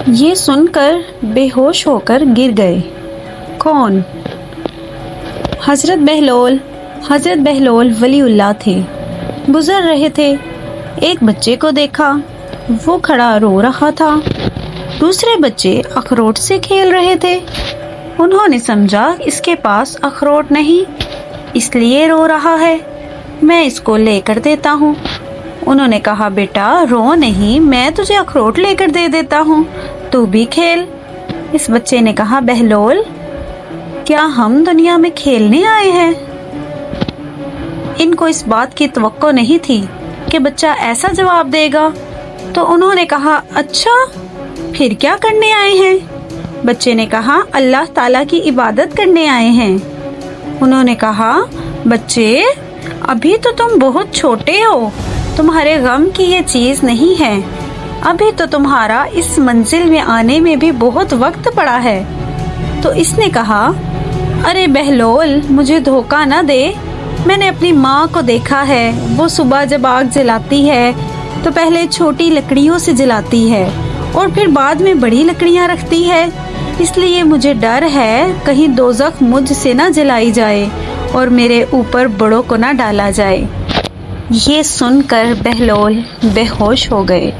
یہ سن کر بے ہوش ہو کر گر گئے۔ کون؟ حضرت بہلول ولی اللہ تھے، گزر رہے تھے۔ ایک بچے کو دیکھا، وہ کھڑا رو رہا تھا۔ دوسرے بچے اخروٹ سے کھیل رہے تھے۔ انہوں نے سمجھا اس کے پاس اخروٹ نہیں، اس لیے رو رہا ہے، میں اس کو لے کر دیتا ہوں۔ انہوں نے کہا بیٹا رو نہیں، میں تجھے اخروٹ لے کر دے دیتا ہوں، تو بھی کھیل۔ اس بچے نے کہا بہلول، کیا ہم دنیا میں کھیلنے آئے ہیں؟ ان کو اس بات کی توقع نہیں تھی کہ بچہ ایسا جواب دے گا، تو انہوں نے کہا اچھا پھر کیا کرنے آئے ہیں؟ بچے نے کہا اللہ تعالیٰ کی عبادت کرنے آئے ہیں۔ انہوں نے کہا بچے ابھی تو تم بہت چھوٹے ہو، تمہارے غم کی یہ چیز نہیں ہے، ابھی تو تمہارا اس منزل میں آنے میں بھی بہت وقت پڑا ہے۔ تو اس نے کہا ارے بہلول مجھے دھوکہ نہ دے، میں نے اپنی ماں کو دیکھا ہے، وہ صبح جب آگ جلاتی ہے تو پہلے چھوٹی لکڑیوں سے جلاتی ہے اور پھر بعد میں بڑی لکڑیاں رکھتی ہے، اس لیے مجھے ڈر ہے کہیں دوزخ مجھ سے نہ جلائی جائے اور میرے اوپر بڑوں کو نہ ڈالا جائے۔ یہ سن کر بہلول بے ہوش ہو گئے۔